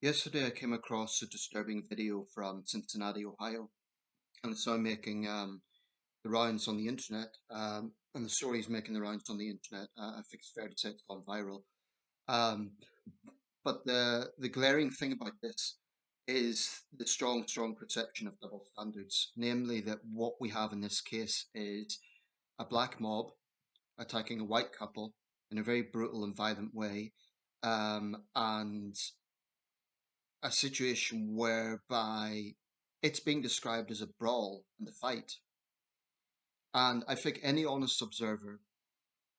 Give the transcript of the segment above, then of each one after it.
Yesterday, I came across a disturbing video from Cincinnati, Ohio, and it's now making the rounds on the internet. And the story is making the rounds on the internet. I think it's fair to say it's gone viral. Um, but the glaring thing about this is the strong perception of double standards, namely that what we have in this case is a black mob attacking a white couple in a very brutal and violent way, and a situation whereby it's being described as a brawl and a fight. And I think any honest observer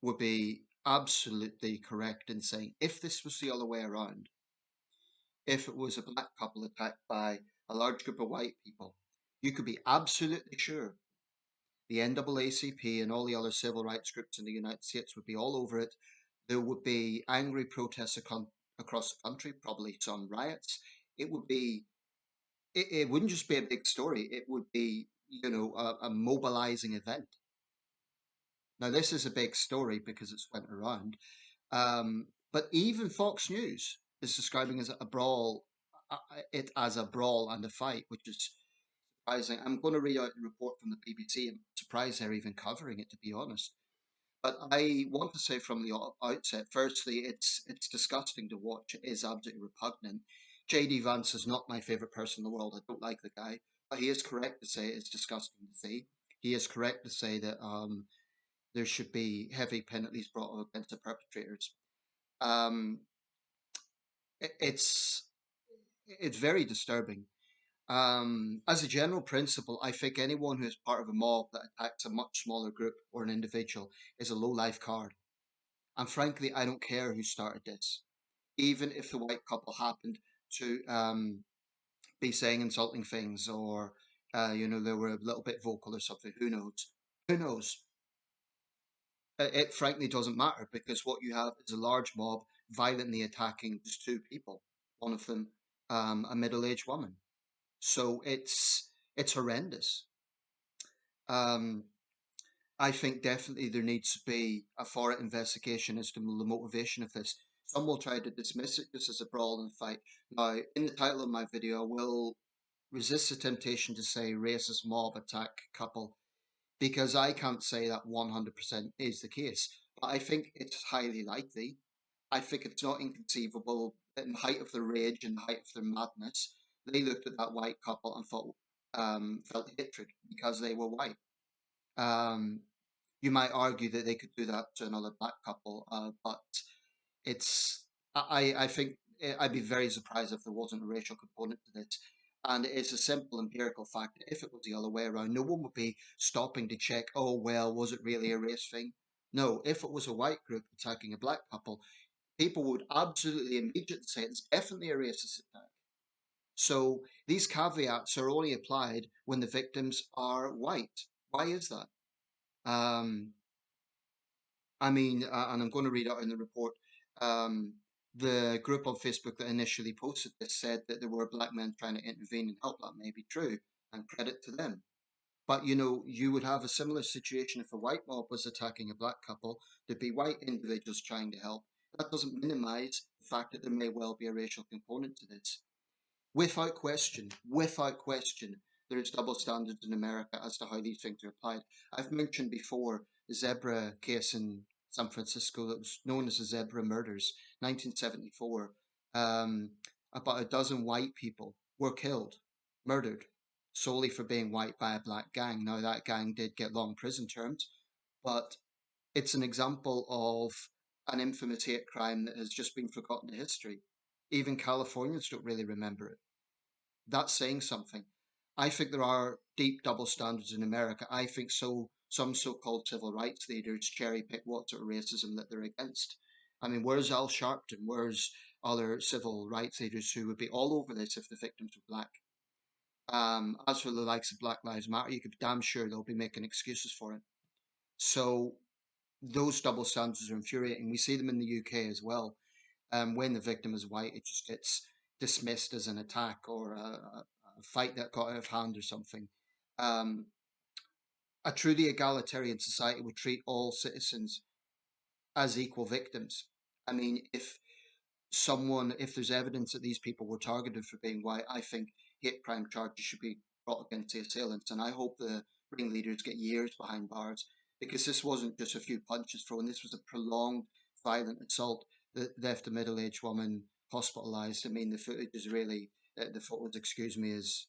would be absolutely correct in saying if this was the other way around, if it was a black couple attacked by a large group of white people, you could be absolutely sure the NAACP and all the other civil rights groups in the United States would be all over it. There would be angry protests across the country, probably some riots. It would be it wouldn't just be a big story, it would be, a mobilizing event. Now, this is a big story because it's went around. But even Fox News is describing it as a brawl and a fight, which is surprising. I'm going to read out a report from the BBC. I'm surprised they're even covering it, to be honest. But I want to say from the outset, firstly, it's disgusting to watch. It is absolutely repugnant. JD Vance is not my favorite person in the world. I don't like the guy, but he is correct to say it's disgusting to see. He is correct to say that there should be heavy penalties brought up against the perpetrators. Um, it's it's very disturbing. As a general principle, I think anyone who is part of a mob that attacks a much smaller group or an individual is a low life card. And frankly, I don't care who started this. Even if the white couple happened to be saying insulting things or, they were a little bit vocal or something, who knows? Who knows? It frankly doesn't matter because what you have is a large mob violently attacking just two people, one of them a middle-aged woman. So it's horrendous. Um, I think definitely there needs to be a thorough investigation as to the motivation of this. Some will try to dismiss it just as a brawl and fight. Now, in the title of my video, I will resist the temptation to say racist mob attack couple because I can't say that 100% is the case. But I think it's highly likely. I think it's not inconceivable that in the height of their rage and the height of their madness, they looked at that white couple and felt hatred because they were white. Um, you might argue that they could do that to another black couple, but it's I think I'd be very surprised if there wasn't a racial component to this. And it's a simple empirical fact that if it was the other way around, no one would be stopping to check, oh, well, was it really a race thing? No, if it was a white group attacking a black couple, people would absolutely immediately say it's definitely a racist attack. So these caveats are only applied when the victims are white. Why is that? Um, and I'm going to read out in the report. Um, the group on Facebook that initially posted this said that there were black men trying to intervene and help. That may be true, and credit to them. But you would have a similar situation if a white mob was attacking a black couple. There'd be white individuals trying to help. That doesn't minimize the fact that there may well be a racial component to this. Without question, there is double standards in America as to how these things are applied. I've mentioned before the zebra case in San Francisco that was known as the zebra murders, 1974. Um, about a dozen white people were killed, murdered, solely for being white by a black gang. Now, that gang did get long prison terms, but it's an example of an infamous hate crime that has just been forgotten to history. Even Californians don't really remember it. That's saying something. I think there are deep double standards in America. I think some so-called civil rights leaders cherry pick what sort of racism that they're against. I mean, where's Al Sharpton? Where's other civil rights leaders who would be all over this if the victims were black? As for the likes of Black Lives Matter, you could be damn sure they'll be making excuses for it. So those double standards are infuriating. We see them in the UK as well. When the victim is white, it just gets dismissed as an attack or a fight that got out of hand or something. Um, a truly egalitarian society would treat all citizens as equal victims. I mean, if someone, if there's evidence that these people were targeted for being white, I think hate crime charges should be brought against the assailants. And I hope the ringleaders get years behind bars, because this wasn't just a few punches thrown, this was a prolonged violent assault that left a middle aged woman hospitalized. I mean, the footage is really, the photos, excuse me, is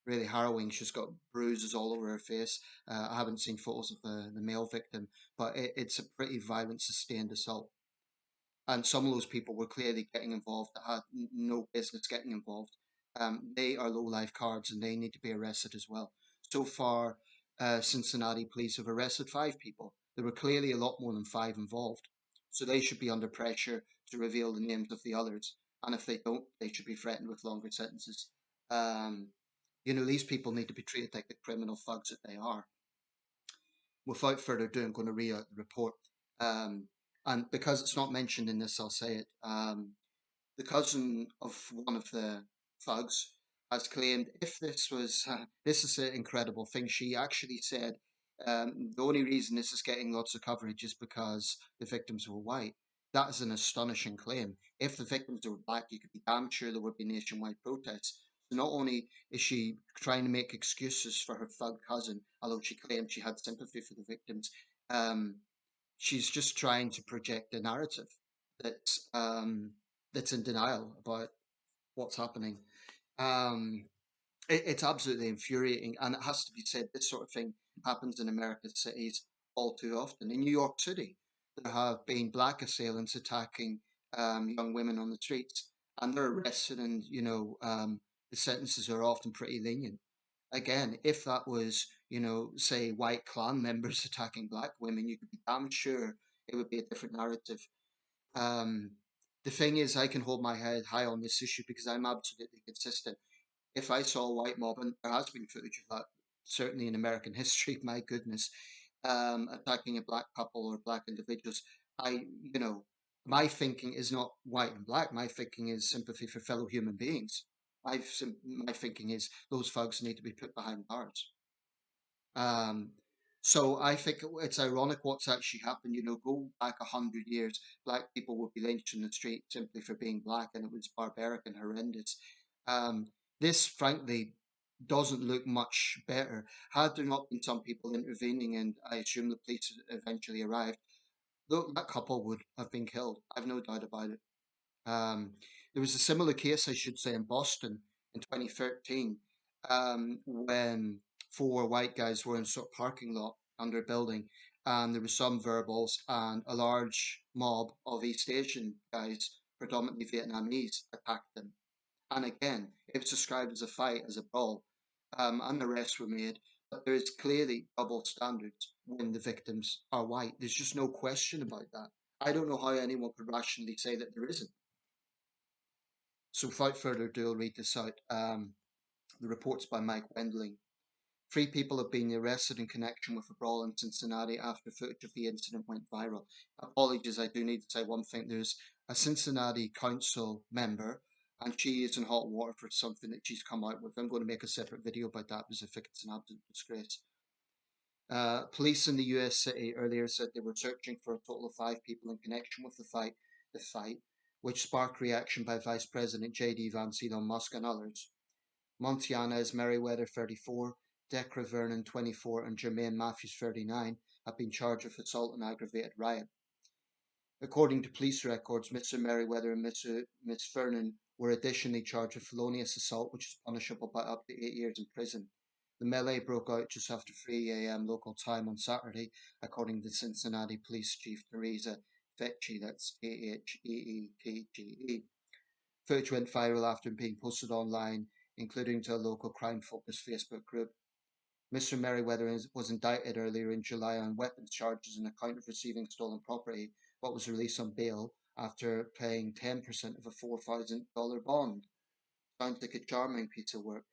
really harrowing. She's got bruises all over her face. I haven't seen photos of the male victim, but it's a pretty violent, sustained assault, and some of those people were clearly getting involved that had no business getting involved. They are low life cards and they need to be arrested as well. So far, Cincinnati police have arrested 5 people. There were clearly a lot more than 5 involved. So they should be under pressure to reveal the names of the others. And if they don't, they should be threatened with longer sentences. Um, these people need to be treated like the criminal thugs that they are. Without further ado, I'm going to read out the report. Um, and because it's not mentioned in this, I'll say it. The cousin of one of the thugs has claimed, if this was, this is an incredible thing. She actually said, the only reason this is getting lots of coverage is because the victims were white. That is an astonishing claim. If the victims were black, you could be damn sure there would be nationwide protests. So not only is she trying to make excuses for her thug cousin, although she claimed she had sympathy for the victims, um, she's just trying to project a narrative that's that's in denial about what's happening. Um, it's absolutely infuriating, and it has to be said, this sort of thing happens in American cities all too often. In New York City, there have been black assailants attacking young women on the streets, and they're arrested, and the sentences are often pretty lenient. Again, if that was, say, white Klan members attacking black women, you could be damn sure it would be a different narrative. Um, the thing is, I can hold my head high on this issue because I'm absolutely consistent. If I saw a white mob, and there has been footage of that, certainly in American history, my goodness, attacking a black couple or black individuals, I, you know, my thinking is not white and black. My thinking is sympathy for fellow human beings. My thinking is those thugs need to be put behind bars. Um, so I think it's ironic what's actually happened. Go back 100 years, black people would be lynched in the street simply for being black, and it was barbaric and horrendous. Um, this, frankly, doesn't look much better. Had there not been some people intervening, and I assume the police eventually arrived, that couple would have been killed. I've no doubt about it. Um, there was a similar case, I should say, in Boston in 2013, when 4 white guys were in a sort of parking lot under a building, and there was some verbals, and a large mob of East Asian guys, predominantly Vietnamese, attacked them. And again, it was described as a fight, as a brawl, and arrests were made. But there is clearly double standards when the victims are white. There's just no question about that. I don't know how anyone could rationally say that there isn't. So without further ado, I'll read this out. The report's by Mike Wendling. 3 people have been arrested in connection with a brawl in Cincinnati after footage of the incident went viral. Apologies, I do need to say one thing. There's a Cincinnati council member, and she is in hot water for something that she's come out with. I'm going to make a separate video about that because I think it's an absolute disgrace. Police in the US city earlier said they were searching for a total of 5 people in connection with the fight, which sparked reaction by Vice President J.D. Vance, Elon Musk, and others. Montiana's Merriweather, 34, Decra Vernon, 24, and Jermaine Matthews, 39, have been charged with assault and aggravated riot. According to police records, Mr. Merriweather and Miss Vernon were additionally charged with felonious assault, which is punishable by up to 8 years in prison. The melee broke out just after 3 a.m. local time on Saturday, according to Cincinnati Police Chief Teresa Fetche, that's Aheetge. Footage went viral after being posted online, including to a local crime-focused Facebook group. Mr. Merriweather was indicted earlier in July on weapons charges on account of receiving stolen property, but was released on bail after paying 10% of a $4,000 bond. Sounds like a charming piece of work.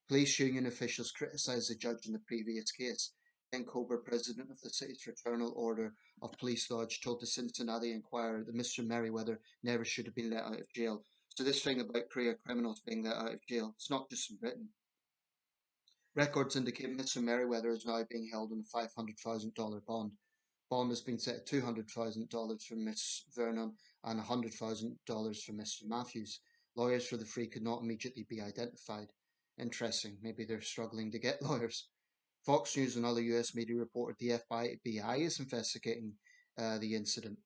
Police union officials criticised the judge in the previous case. Ken Cobra, president of the city's Fraternal Order of Police Lodge, told the Cincinnati Enquirer that Mr. Merriweather never should have been let out of jail. So this thing about career criminals being let out of jail, it's not just in Britain. Records indicate Mr. Merriweather is now being held on a $500,000 bond. Bond has been set at $200,000 for Miss Vernon and $100,000 for Mr. Matthews. Lawyers for the three could not immediately be identified. Interesting. Maybe they're struggling to get lawyers. Fox News and other US media reported the FBI is investigating the incident.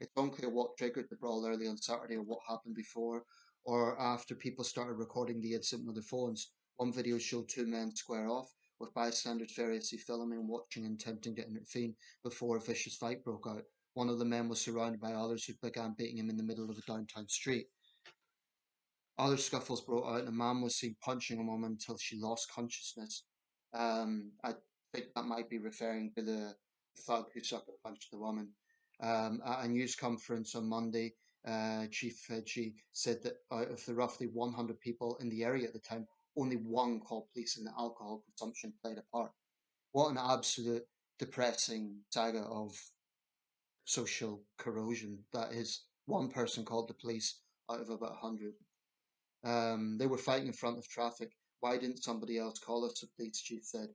It's unclear what triggered the brawl early on Saturday or what happened before or after people started recording the incident with their phones. One video showed two men square off, with bystanders variously filming, watching, and attempting to intervene before a vicious fight broke out. One of the men was surrounded by others who began beating him in the middle of a downtown street. Other scuffles broke out, and a man was seen punching a woman until she lost consciousness. I think that might be referring to the thug who sucker punched the woman. At a news conference on Monday, Chief Fedji said that out of the roughly 100 people in the area at the time, only one called police and that alcohol consumption played a part. What an absolute depressing saga of social corrosion that is. One person called the police out of about 100. They were fighting in front of traffic. Why didn't somebody else call us? The police chief said.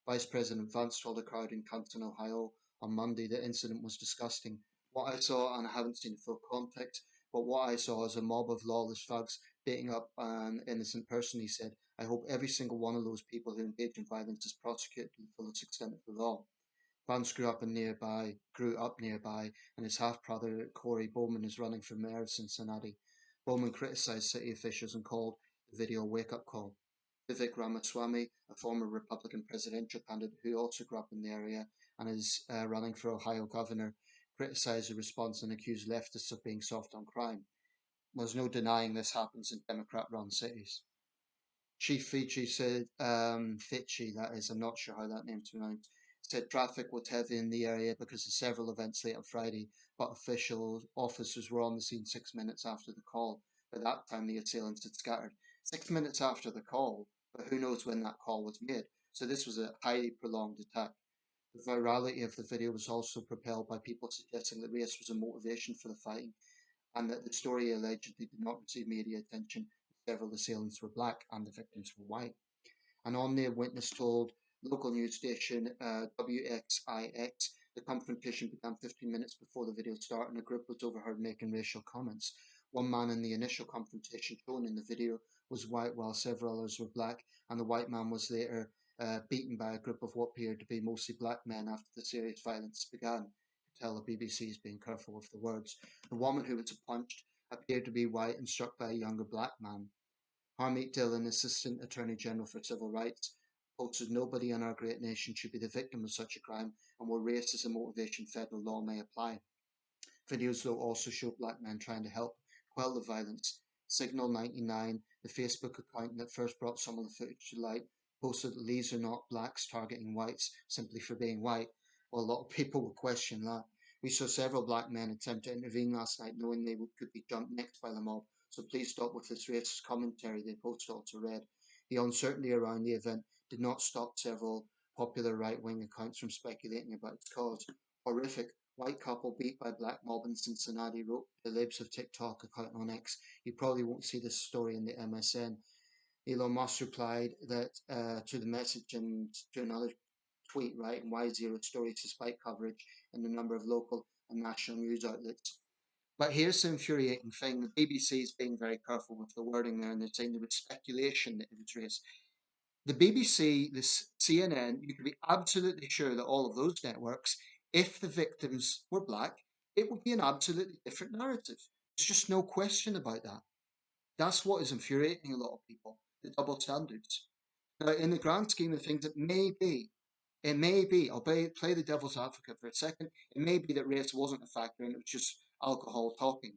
Vice President Vance told a crowd in Canton, Ohio on Monday the incident was disgusting. What I saw, and I haven't seen the full context, but what I saw is a mob of lawless thugs beating up an innocent person, he said. I hope every single one of those people who engage in violence is prosecuted to the fullest extent of the law. Vance grew up nearby, and his half-brother Corey Bowman is running for mayor of Cincinnati. Bowman criticized city officials and called the video a wake-up call. Vivek Ramaswamy, a former Republican presidential candidate who also grew up in the area and is running for Ohio governor, criticized the response and accused leftists of being soft on crime. There's no denying this happens in Democrat-run cities. Chief Fiji said, Fitchy, that is, I'm not sure how that name's pronounced, said traffic was heavy in the area because of several events late on Friday, but officers were on the scene 6 minutes after the call. By that time, the assailants had scattered. 6 minutes after the call, but who knows when that call was made. So this was a highly prolonged attack. The virality of the video was also propelled by people suggesting that race was a motivation for the fighting, and that the story allegedly did not receive media attention. Several assailants were black and the victims were white. An on-air witness told local news station WXIX the confrontation began 15 minutes before the video started and a group was overheard making racial comments. One man in the initial confrontation shown in the video was white while several others were black, and the white man was later beaten by a group of what appeared to be mostly black men after the serious violence began. Tell the BBC is being careful with the words. The woman who was punched appeared to be white and struck by a younger black man. Harmeet Dillon, Assistant Attorney General for Civil Rights, posted nobody in our great nation should be the victim of such a crime, and where race is a motivation, federal law may apply. Videos though also show black men trying to help quell the violence. Signal 99, the Facebook account that first brought some of the footage to light, posted that these are not blacks targeting whites simply for being white. Well, a lot of people will question that. We saw several black men attempt to intervene last night knowing they could be jumped next by the mob, so please stop with this racist commentary, the post also read. The uncertainty around the event did not stop several popular right-wing accounts from speculating about its cause. Horrific. White couple beat by black mob in Cincinnati, wrote the Libs of TikTok account on X. You probably won't see this story in the MSN. Elon Musk replied that to the message and to another tweet, right, and Y0 stories despite coverage in a number of local and national news outlets. But here's the infuriating thing. The BBC is being very careful with the wording there, and they're saying there was speculation that it was race. The BBC, the CNN, you can be absolutely sure that all of those networks, if the victims were black, it would be an absolutely different narrative. There's just no question about that. That's what is infuriating a lot of people, the double standards. Now, in the grand scheme of things, it may be, I'll play the devil's advocate for a second, it may be that race wasn't a factor and it was just alcohol talking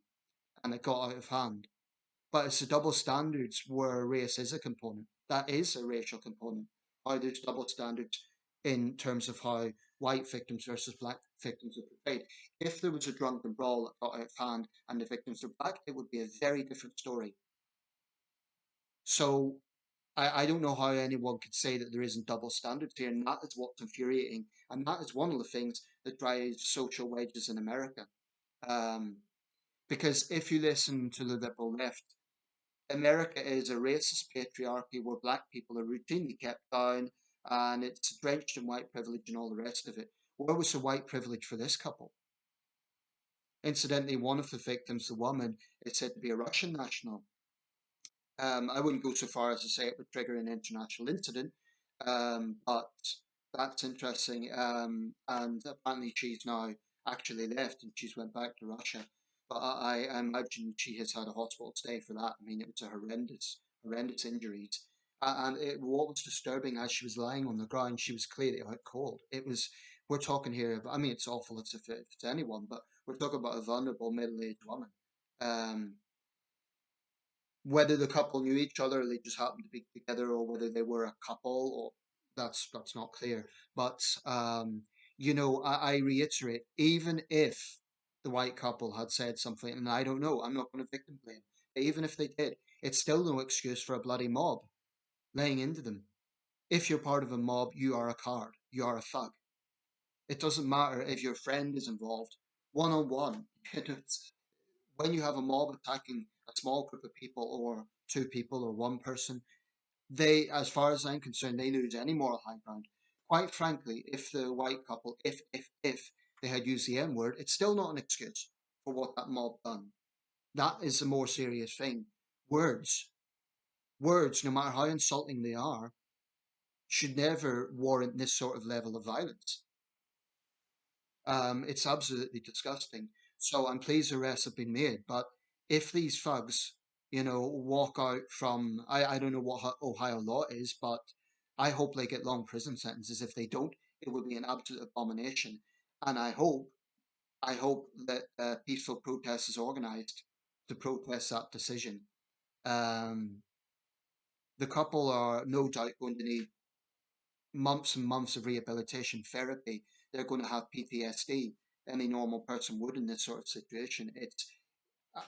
and it got out of hand. But it's the double standards where race is a component. That is a racial component. How there's double standards in terms of how white victims versus black victims are portrayed. If there was a drunken brawl that got out of hand and the victims were black, it would be a very different story. So I don't know how anyone could say that there isn't double standards here, and that is what's infuriating, and that is one of the things that drives social wedges in America. Um, because if you listen to the liberal left, America is a racist patriarchy where black people are routinely kept down and it's drenched in white privilege and all the rest of it. Where was the white privilege for this couple? Incidentally, one of the victims, the woman, is said to be a Russian national. I wouldn't go so far as to say it would trigger an international incident, but that's interesting. And apparently, she's now actually left and she's went back to Russia. But I imagine she has had a hospital stay for that. I mean, it was a horrendous injuries. What was disturbing, as she was lying on the ground, she was clearly out cold. We're talking here, I mean, it's awful if it's anyone, but we're talking about a vulnerable middle-aged woman. Um, whether the couple knew each other, or they just happened to be together, or whether they were a couple, or that's not clear. But I reiterate, even if the white couple had said something, and I don't know, I'm not going to victim blame. Even if they did, it's still no excuse for a bloody mob laying into them. If you're part of a mob, you are a coward, you are a thug. It doesn't matter if your friend is involved. One on one, when you have a mob attacking a small group of people or two people or one person, they, as far as I'm concerned, they lose any moral high ground. Quite frankly, if the white couple, if they had used the N word, it's still not an excuse for what that mob done. That is a more serious thing. Words, words, no matter how insulting they are, should never warrant this sort of level of violence. It's absolutely disgusting. So I'm pleased arrests have been made. But if these thugs, walk out from, I don't know what Ohio law is, but I hope they get long prison sentences. If they don't, it would be an absolute abomination. And I hope that peaceful protest is organized to protest that decision. Um, the couple are no doubt going to need months and months of rehabilitation therapy. They're going to have PTSD. Any normal person would in this sort of situation.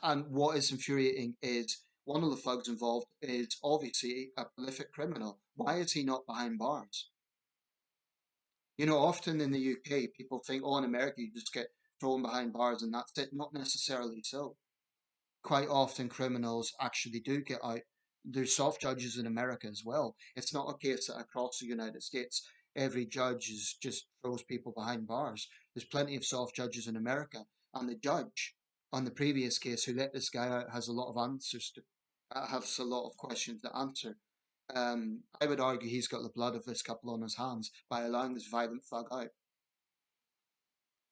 And what is infuriating is one of the thugs involved is obviously a prolific criminal. Why is he not behind bars? Often in the UK, people think, oh, in America, you just get thrown behind bars and that's it. Not necessarily so. Quite often criminals actually do get out. There's soft judges in America as well. It's not a case that across the United States every judge is just throws people behind bars. There's plenty of soft judges in America, and the judge on the previous case who let this guy out has a lot of answers to has a lot of questions to answer. I would argue he's got the blood of this couple on his hands by allowing this violent thug out.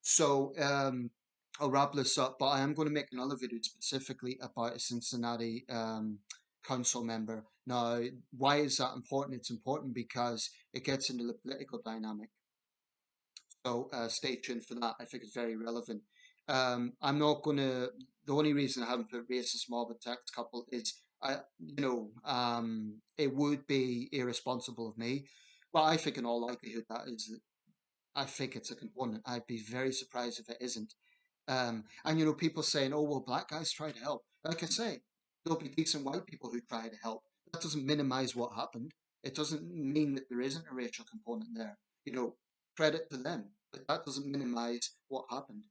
So I'll wrap this up, but I am going to make another video specifically about a Cincinnati council member. Now, why is that important? It's important because it gets into the political dynamic. So stay tuned for that. I think it's very relevant. I'm not going to. The only reason I haven't put racist mob attacked couple is it would be irresponsible of me. But I think in all likelihood that is. I think it's a component. I'd be very surprised if it isn't. And people saying, "Oh well, black guys try to help." Like I say, there'll be decent white people who try to help. That doesn't minimize what happened. It doesn't mean that there isn't a racial component there. You know, credit to them, but that doesn't minimize what happened.